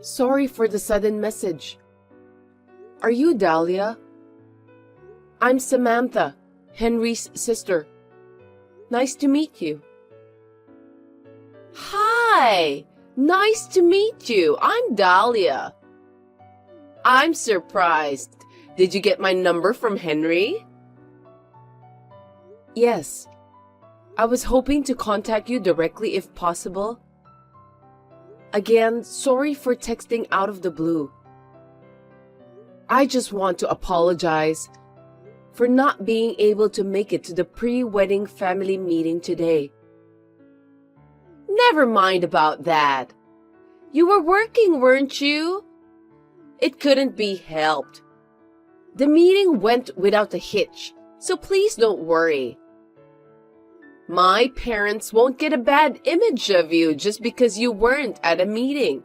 Sorry for the sudden message. Are you Dahlia? I'm Samantha, Henry's sister. Nice to meet you. Hi! Nice to meet you. I'm Dahlia. I'm surprised. Did you get my number from Henry? Yes. I was hoping to contact you directly if possible. Again, sorry for texting out of the blue. I just want to apologize for not being able to make it to the pre-wedding family meeting today. Never mind about that. You were working, weren't you? It couldn't be helped. The meeting went without a hitch, so please don't worry. My parents won't get a bad image of you just because you weren't at a meeting.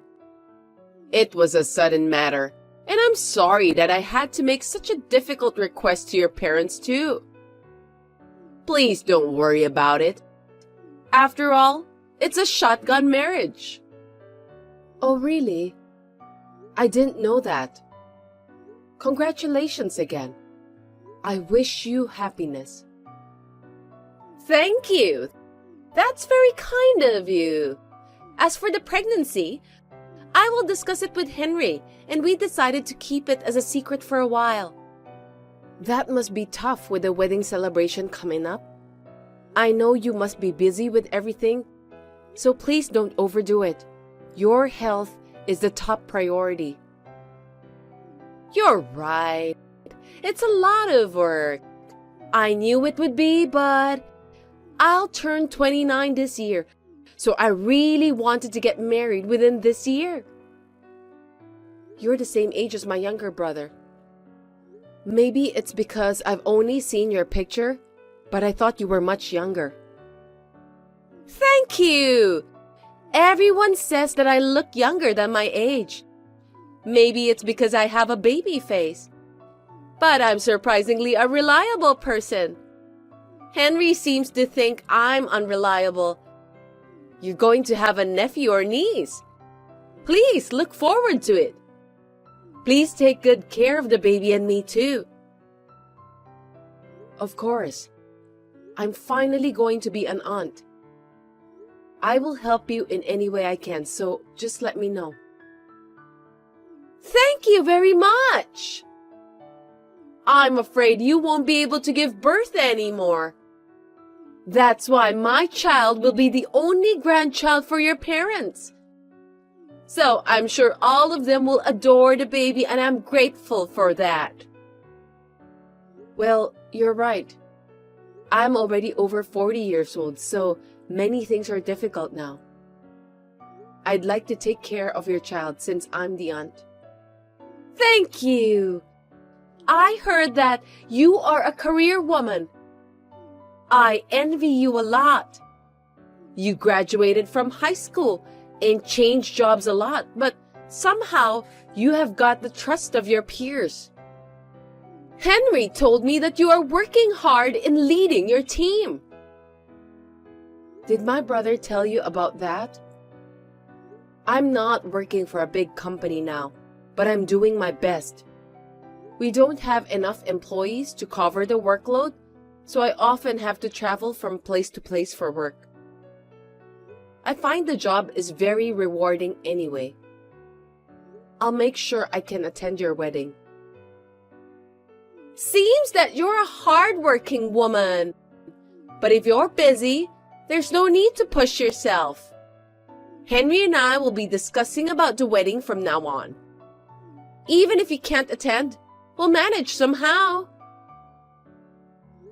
It was a sudden matter, and I'm sorry that I had to make such a difficult request to your parents too. Please don't worry about it. After all, it's a shotgun marriage. Oh, really? I didn't know that. Congratulations again. I wish you happiness. Thank you. That's very kind of you. As for the pregnancy, I will discuss it with Henry, and we decided to keep it as a secret for a while. That must be tough with the wedding celebration coming up. I know you must be busy with everything, so please don't overdo it. Your health is the top priority. You're right. It's a lot of work. I knew it would be, but I'll turn 29 this year, so I really wanted to get married within this year. You're the same age as my younger brother. Maybe it's because I've only seen your picture, but I thought you were much younger. Thank you! Everyone says that I look younger than my age. Maybe it's because I have a baby face. But I'm surprisingly a reliable person. Henry seems to think I'm unreliable. You're going to have a nephew or niece. Please look forward to it. Please take good care of the baby and me too. Of course. I'm finally going to be an aunt. I will help you in any way I can, so just let me know. Thank you very much. I'm afraid you won't be able to give birth anymore. That's why my child will be the only grandchild for your parents. So I'm sure all of them will adore the baby, and I'm grateful for that. Well, you're right. I'm already over 40 years old, so many things are difficult now. I'd like to take care of your child since I'm the aunt. Thank you. I heard that you are a career woman. I envy you a lot. You graduated from high school and changed jobs a lot, but somehow you have got the trust of your peers. Henry told me that you are working hard in leading your team. Did my brother tell you about that? I'm not working for a big company now, but I'm doing my best. We don't have enough employees to cover the workload, so I often have to travel from place to place for work. I find the job is very rewarding anyway. I'll make sure I can attend your wedding. Seems that you're a hard-working woman. But if you're busy, there's no need to push yourself. Henry and I will be discussing about the wedding from now on. Even if you can't attend, we'll manage somehow.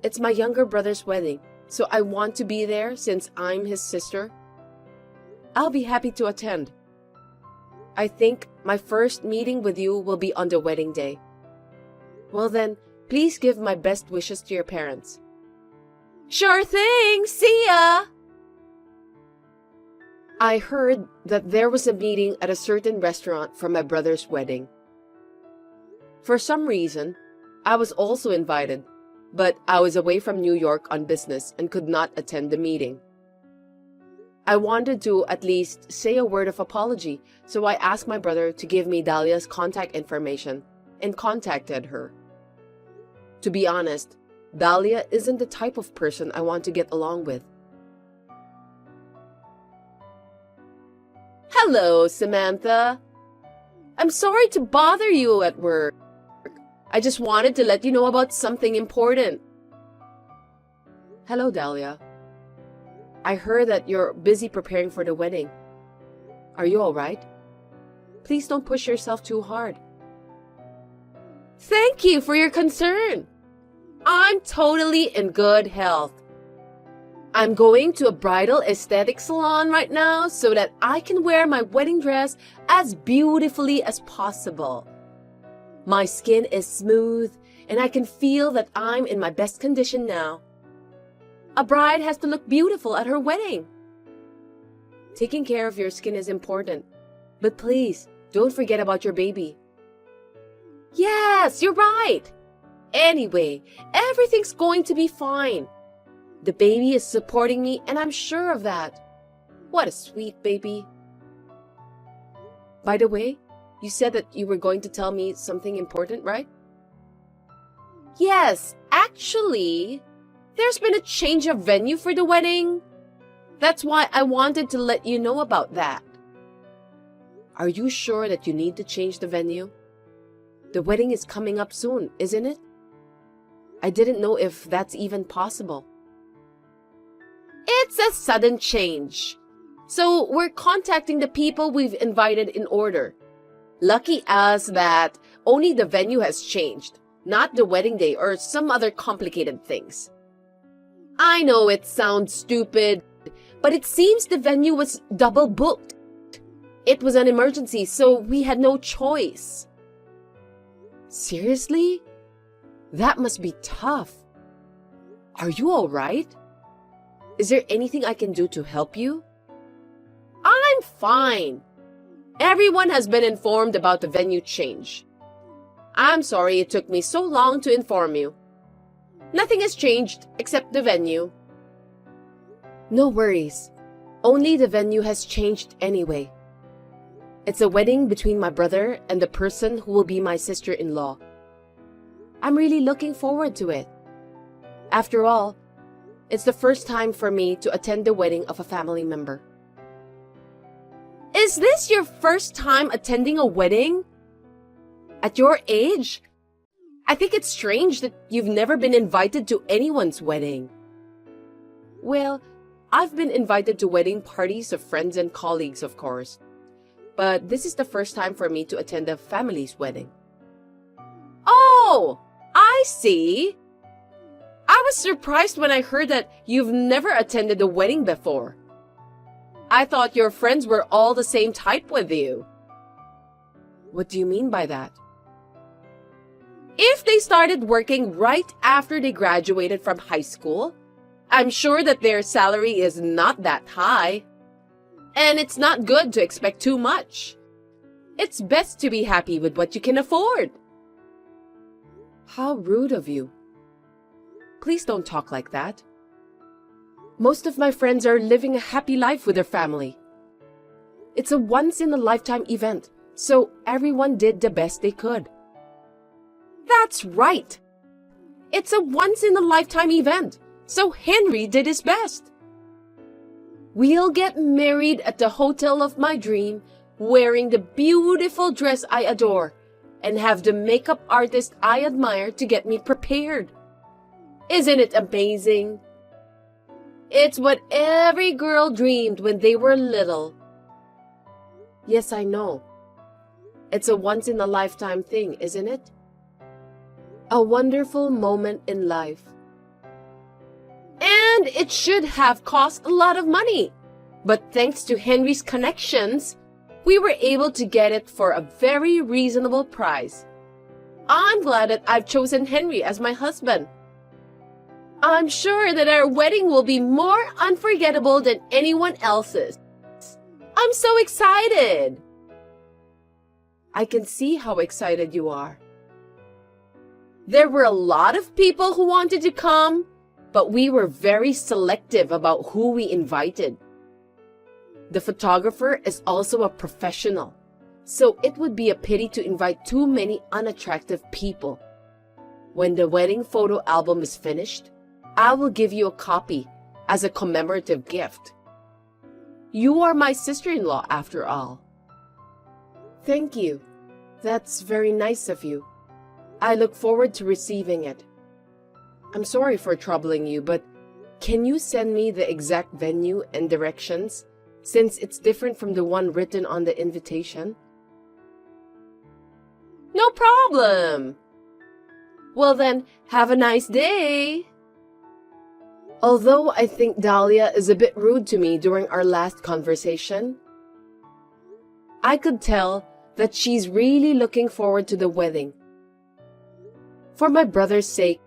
It's my younger brother's wedding, so I want to be there since I'm his sister. I'll be happy to attend. I think my first meeting with you will be on the wedding day. Well then, please give my best wishes to your parents. Sure thing! See ya! I heard that there was a meeting at a certain restaurant for my brother's wedding. For some reason, I was also invited, but I was away from New York on business and could not attend the meeting. I wanted to at least say a word of apology, so I asked my brother to give me Dahlia's contact information and contacted her. To be honest, Dahlia isn't the type of person I want to get along with. Hello, Samantha. I'm sorry to bother you at work. I just wanted to let you know about something important. Hello, Dahlia. I heard that you're busy preparing for the wedding. Are you all right? Please don't push yourself too hard. Thank you for your concern. I'm totally in good health. I'm going to a bridal aesthetic salon right now so that I can wear my wedding dress as beautifully as possible. My skin is smooth and I can feel that I'm in my best condition now. A bride has to look beautiful at her wedding. Taking care of your skin is important, but please don't forget about your baby. Yes, you're right. Anyway, everything's going to be fine. The baby is supporting me and I'm sure of that. What a sweet baby. By the way, you said that you were going to tell me something important, right? Yes, actually, there's been a change of venue for the wedding. That's why I wanted to let you know about that. Are you sure that you need to change the venue? The wedding is coming up soon, isn't it? I didn't know if that's even possible. It's a sudden change. So we're contacting the people we've invited in order. Lucky us that only the venue has changed, not the wedding day or some other complicated things. I know it sounds stupid, but it seems the venue was double booked. It was an emergency, so we had no choice. Seriously? That must be tough. Are you all right? Is there anything I can do to help you? I'm fine. Everyone has been informed about the venue change. I'm sorry it took me so long to inform you. Nothing has changed except the venue. No worries. Only the venue has changed anyway. It's a wedding between my brother and the person who will be my sister-in-law. I'm really looking forward to it. After all, it's the first time for me to attend the wedding of a family member. Is this your first time attending a wedding? At your age? I think it's strange that you've never been invited to anyone's wedding. Well, I've been invited to wedding parties of friends and colleagues, of course. But this is the first time for me to attend a family's wedding. Oh, I see. I was surprised when I heard that you've never attended a wedding before. I thought your friends were all the same type with you. What do you mean by that? If they started working right after they graduated from high school, I'm sure that their salary is not that high. And it's not good to expect too much. It's best to be happy with what you can afford. How rude of you. Please don't talk like that. Most of my friends are living a happy life with their family. It's a once-in-a-lifetime event, so everyone did the best they could. That's right. It's a once-in-a-lifetime event, so Henry did his best. We'll get married at the hotel of my dream, wearing the beautiful dress I adore, and have the makeup artist I admire to get me prepared. Isn't it amazing? It's what every girl dreamed when they were little. Yes, I know. It's a once-in-a-lifetime thing, isn't it? A wonderful moment in life. And it should have cost a lot of money. But thanks to Henry's connections, we were able to get it for a very reasonable price. I'm glad that I've chosen Henry as my husband. I'm sure that our wedding will be more unforgettable than anyone else's. I'm so excited. I can see how excited you are. There were a lot of people who wanted to come, but we were very selective about who we invited. The photographer is also a professional, so it would be a pity to invite too many unattractive people. When the wedding photo album is finished, I will give you a copy as a commemorative gift. You are my sister-in-law after all. Thank you. That's very nice of you. I look forward to receiving it. I'm sorry for troubling you, but can you send me the exact venue and directions, since it's different from the one written on the invitation? No problem. Well then, have a nice day. Although I think Dahlia is a bit rude to me during our last conversation, I could tell that she's really looking forward to the wedding. For my brother's sake,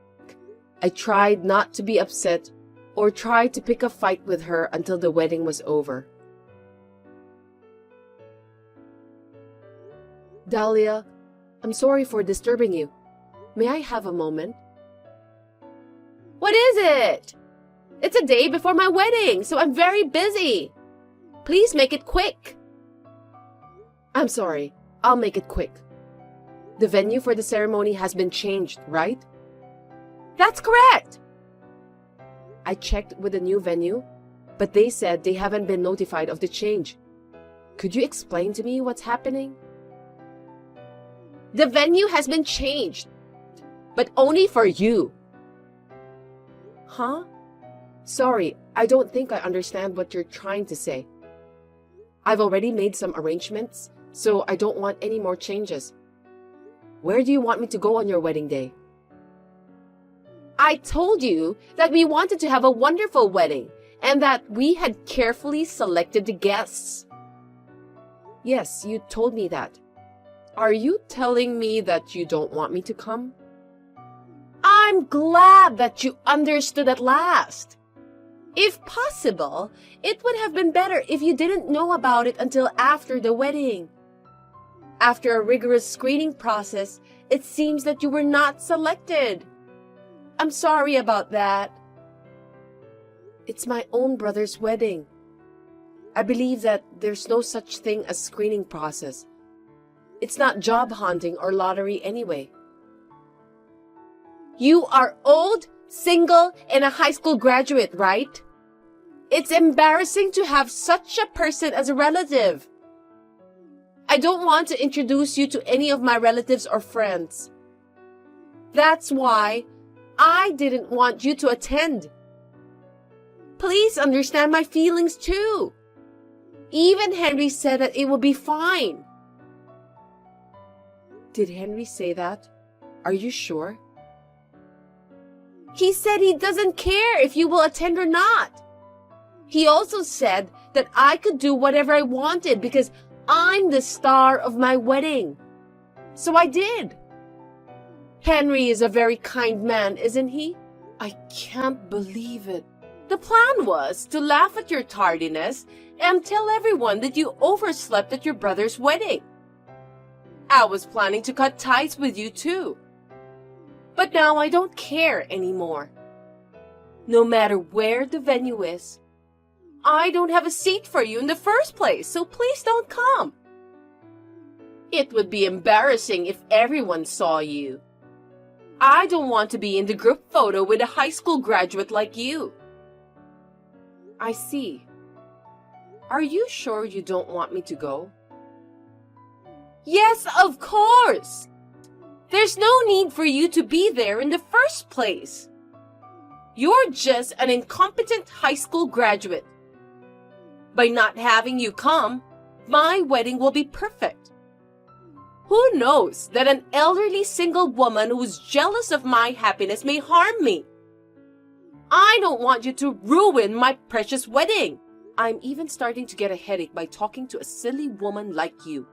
I tried not to be upset or try to pick a fight with her until the wedding was over. Dahlia, I'm sorry for disturbing you. May I have a moment? What is it? It's a day before my wedding, so I'm very busy. Please make it quick. I'm sorry. I'll make it quick. The venue for the ceremony has been changed, right? That's correct. I checked with the new venue, but they said they haven't been notified of the change. Could you explain to me what's happening? The venue has been changed, but only for you. Huh? Sorry, I don't think I understand what you're trying to say. I've already made some arrangements, so I don't want any more changes. Where do you want me to go on your wedding day? I told you that we wanted to have a wonderful wedding and that we had carefully selected the guests. Yes, you told me that. Are you telling me that you don't want me to come? I'm glad that you understood at last. If possible, it would have been better if you didn't know about it until after the wedding. After a rigorous screening process, it seems that you were not selected. I'm sorry about that. It's my own brother's wedding. I believe that there's no such thing as screening process. It's not job hunting or lottery anyway. You are old, single, and a high school graduate, right? It's embarrassing to have such a person as a relative. I don't want to introduce you to any of my relatives or friends. That's why I didn't want you to attend. Please understand my feelings too. Even Henry said that it will be fine. Did Henry say that? Are you sure? He said he doesn't care if you will attend or not. He also said that I could do whatever I wanted because I'm the star of my wedding. So I did. Henry is a very kind man, isn't he? I can't believe it. The plan was to laugh at your tardiness and tell everyone that you overslept at your brother's wedding. I was planning to cut ties with you too. But now I don't care anymore. No matter where the venue is, I don't have a seat for you in the first place, so please don't come. It would be embarrassing if everyone saw you. I don't want to be in the group photo with a high school graduate like you. I see. Are you sure you don't want me to go? Yes, of course. There's no need for you to be there in the first place. You're just an incompetent high school graduate. By not having you come, my wedding will be perfect. Who knows that an elderly single woman who's jealous of my happiness may harm me? I don't want you to ruin my precious wedding. I'm even starting to get a headache by talking to a silly woman like you.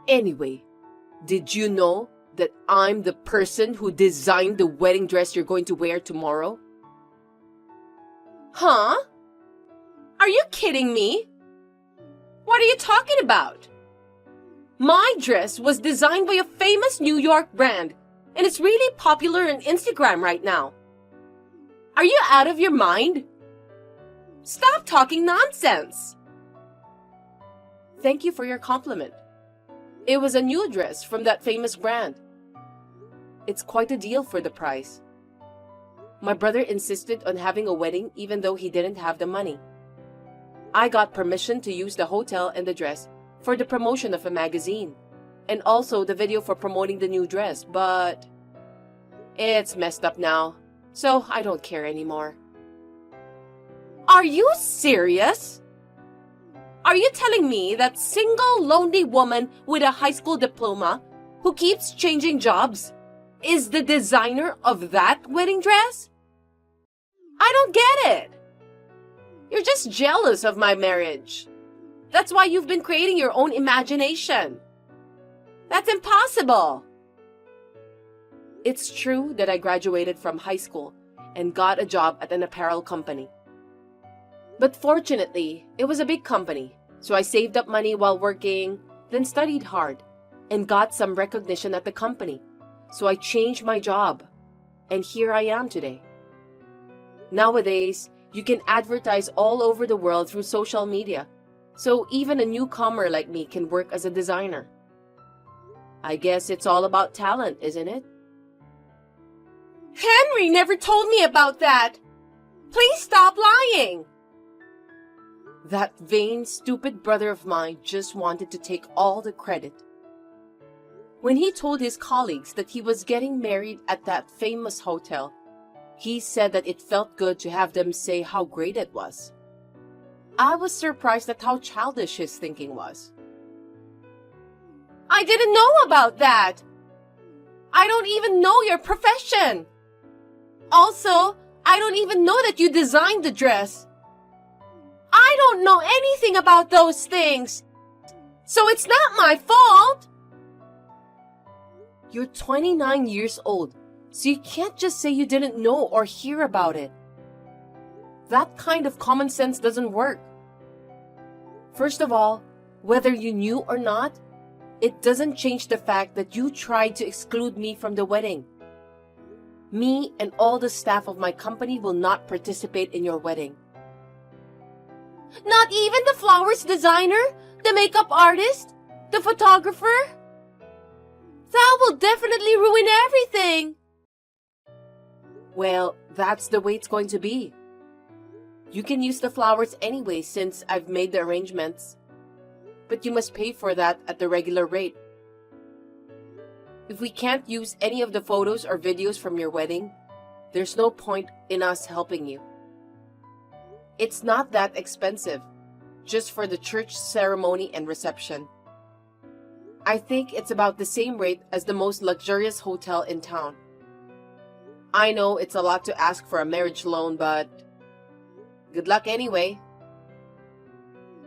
Anyway, did you know that I'm the person who designed the wedding dress you're going to wear tomorrow? Huh? Are you kidding me? What are you talking about? My dress was designed by a famous New York brand, and it's really popular on Instagram right now. Are you out of your mind? Stop talking nonsense. Thank you for your compliment. It was a new dress from that famous brand. It's quite a deal for the price. My brother insisted on having a wedding even though he didn't have the money. I got permission to use the hotel and the dress for the promotion of a magazine, and also the video for promoting the new dress, but it's messed up now, so I don't care anymore. Are you serious? Are you telling me that single, lonely woman with a high school diploma who keeps changing jobs is the designer of that wedding dress? I don't get it. You're just jealous of my marriage. That's why you've been creating your own imagination. That's impossible. It's true that I graduated from high school and got a job at an apparel company. But fortunately, it was a big company, so I saved up money while working, then studied hard, and got some recognition at the company. So I changed my job, and here I am today. Nowadays, you can advertise all over the world through social media, so even a newcomer like me can work as a designer. I guess it's all about talent, isn't it? Henry never told me about that! Please stop lying! That vain, stupid brother of mine just wanted to take all the credit. When he told his colleagues that he was getting married at that famous hotel, he said that it felt good to have them say how great it was. I was surprised at how childish his thinking was. I didn't know about that! I don't even know your profession! Also, I don't even know that you designed the dress. I don't know anything about those things, so it's not my fault! You're 29 years old, so you can't just say you didn't know or hear about it. That kind of common sense doesn't work. First of all, whether you knew or not, it doesn't change the fact that you tried to exclude me from the wedding. Me and all the staff of my company will not participate in your wedding. Not even the flowers designer, the makeup artist, the photographer? That will definitely ruin everything. Well, that's the way it's going to be. You can use the flowers anyway since I've made the arrangements. But you must pay for that at the regular rate. If we can't use any of the photos or videos from your wedding, there's no point in us helping you. It's not that expensive, just for the church ceremony and reception. I think it's about the same rate as the most luxurious hotel in town. I know it's a lot to ask for a marriage loan, but good luck anyway.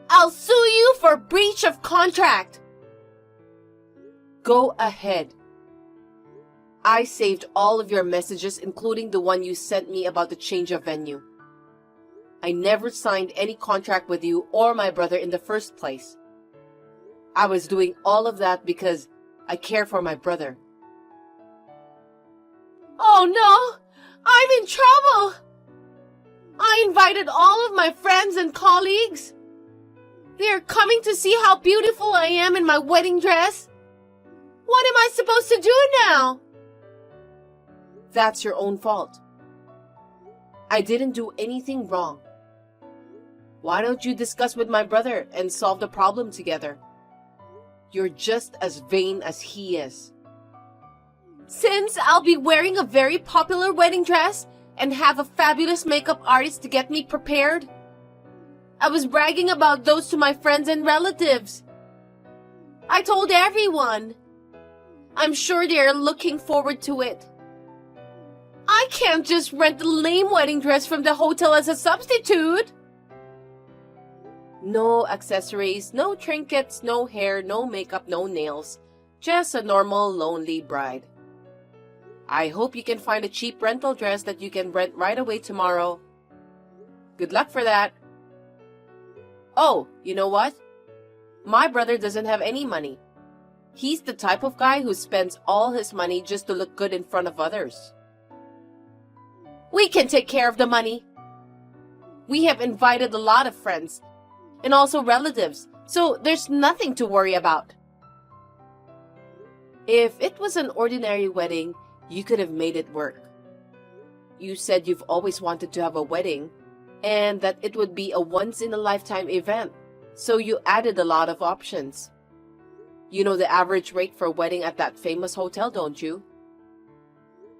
I'll sue you for breach of contract. Go ahead. I saved all of your messages, including the one you sent me about the change of venue. I never signed any contract with you or my brother in the first place. I was doing all of that because I care for my brother. Oh no! I'm in trouble! I invited all of my friends and colleagues. They are coming to see how beautiful I am in my wedding dress. What am I supposed to do now? That's your own fault. I didn't do anything wrong. Why don't you discuss with my brother and solve the problem together? You're just as vain as he is. Since I'll be wearing a very popular wedding dress and have a fabulous makeup artist to get me prepared, I was bragging about those to my friends and relatives. I told everyone. I'm sure they are looking forward to it. I can't just rent the lame wedding dress from the hotel as a substitute. No accessories, no trinkets, no hair, no makeup, no nails. Just a normal, lonely bride. I hope you can find a cheap rental dress that you can rent right away tomorrow. Good luck for that. Oh, you know what? My brother doesn't have any money. He's the type of guy who spends all his money just to look good in front of others. We can take care of the money. We have invited a lot of friends and also relatives, So there's nothing to worry about. If it was an ordinary wedding, you could have made it work. You said you've always wanted to have a wedding and that it would be a once-in-a-lifetime event, so you added a lot of options. You know the average rate for a wedding at that famous hotel, don't you?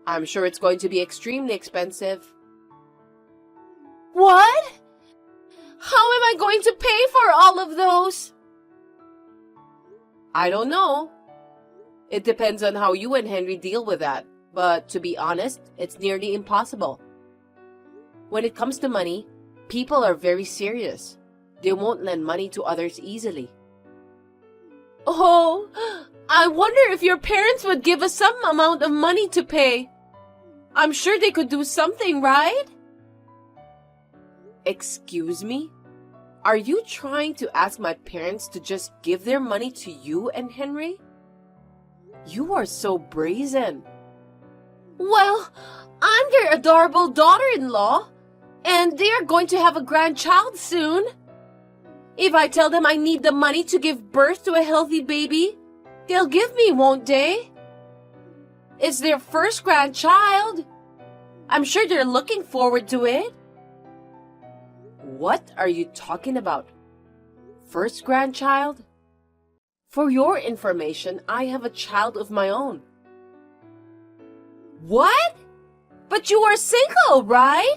I'm sure it's going to be extremely expensive. What? How am I going to pay for all of those? I don't know. It depends on how you and Henry deal with that, but to be honest, it's nearly impossible. When it comes to money, people are very serious. They won't lend money to others easily. Oh, I wonder if your parents would give us some amount of money to pay. I'm sure they could do something, right? Excuse me? Are you trying to ask my parents to just give their money to you and Henry? You are so brazen. Well, I'm their adorable daughter-in-law, and they are going to have a grandchild soon. If I tell them I need the money to give birth to a healthy baby, they'll give me, won't they? It's their first grandchild. I'm sure they're looking forward to it. What are you talking about? First grandchild? For your information, I have a child of my own. What? But you are single, right?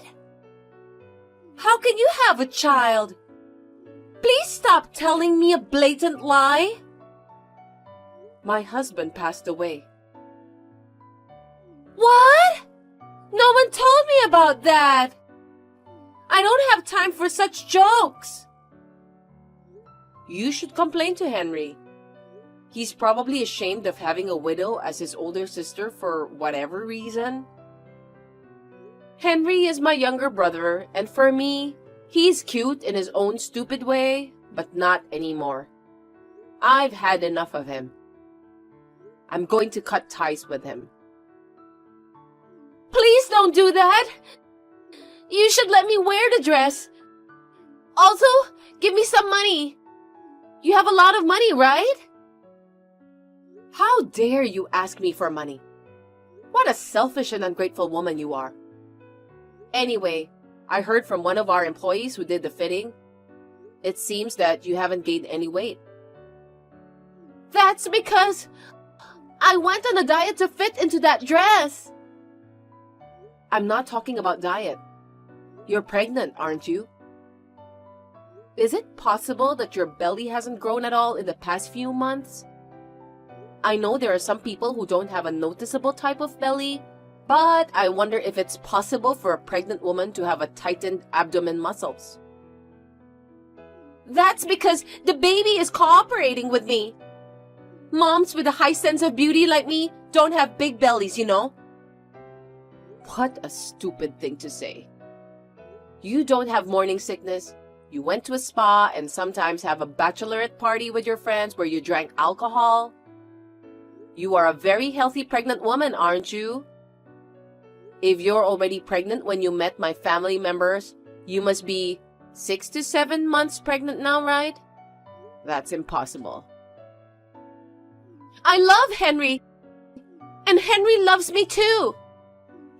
How can you have a child? Please stop telling me a blatant lie. My husband passed away. What? No one told me about that. I don't have time for such jokes. You should complain to Henry. He's probably ashamed of having a widow as his older sister for whatever reason. Henry is my younger brother, and for me, he's cute in his own stupid way, but not anymore. I've had enough of him. I'm going to cut ties with him. Please don't do that. You should let me wear the dress. Also, give me some money. You have a lot of money, right? How dare you ask me for money? What a selfish and ungrateful woman you are. Anyway, I heard from one of our employees who did the fitting. It seems that you haven't gained any weight. That's because I went on a diet to fit into that dress. I'm not talking about diet. You're pregnant, aren't you? Is it possible that your belly hasn't grown at all in the past few months? I know there are some people who don't have a noticeable type of belly, but I wonder if it's possible for a pregnant woman to have a tightened abdomen muscles. That's because the baby is cooperating with me. Moms with a high sense of beauty like me don't have big bellies, you know. What a stupid thing to say. You don't have morning sickness. You went to a spa and sometimes have a bachelorette party with your friends where you drank alcohol. You are a very healthy pregnant woman, aren't you? If you're already pregnant when you met my family members, you must be 6 to 7 months pregnant now, right? That's impossible. I love Henry, and Henry loves me too.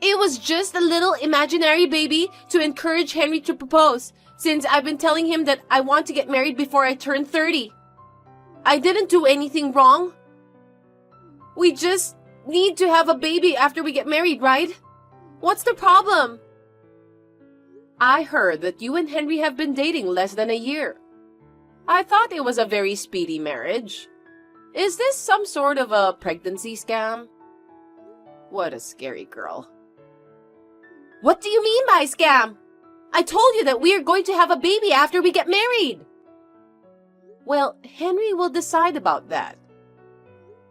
It was just a little imaginary baby to encourage Henry to propose, since I've been telling him that I want to get married before I turn 30. I didn't do anything wrong. We just need to have a baby after we get married, right? What's the problem? I heard that you and Henry have been dating less than a year. I thought it was a very speedy marriage. Is this some sort of a pregnancy scam? What a scary girl. What do you mean by scam? I told you that we are going to have a baby after we get married. Well, Henry will decide about that.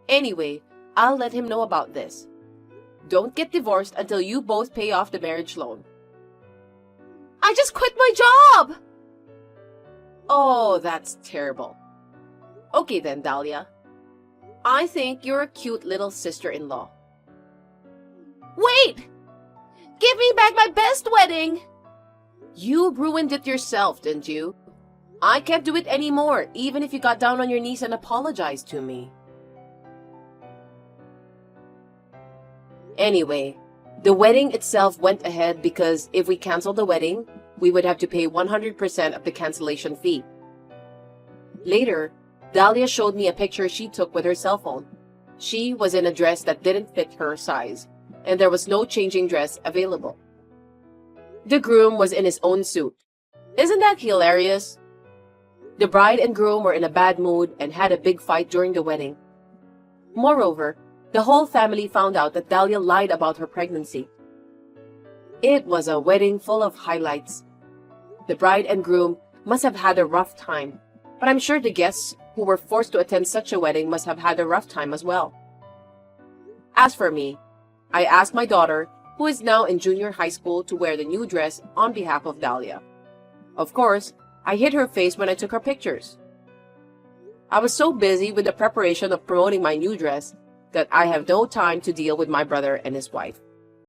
Anyway, I'll let him know about this. Don't get divorced until you both pay off the marriage loan. I just quit my job! Oh, that's terrible. Okay then, Dahlia. I think you're a cute little sister-in-law. Wait! Give me back my best wedding! You ruined it yourself, didn't you? I can't do it anymore, even if you got down on your knees and apologized to me. Anyway, the wedding itself went ahead because if we canceled the wedding, we would have to pay 100% of the cancellation fee. Later, Dahlia showed me a picture she took with her cell phone. She was in a dress that didn't fit her size, and there was no changing dress available. The groom was in his own suit. Isn't that hilarious? The bride and groom were in a bad mood and had a big fight during the wedding. Moreover, the whole family found out that Dahlia lied about her pregnancy. It was a wedding full of highlights. The bride and groom must have had a rough time, but I'm sure the guests who were forced to attend such a wedding must have had a rough time as well. As for me, I asked my daughter, who is now in junior high school, to wear the new dress on behalf of Dahlia. Of course, I hid her face when I took her pictures. I was so busy with the preparation of promoting my new dress that I have no time to deal with my brother and his wife.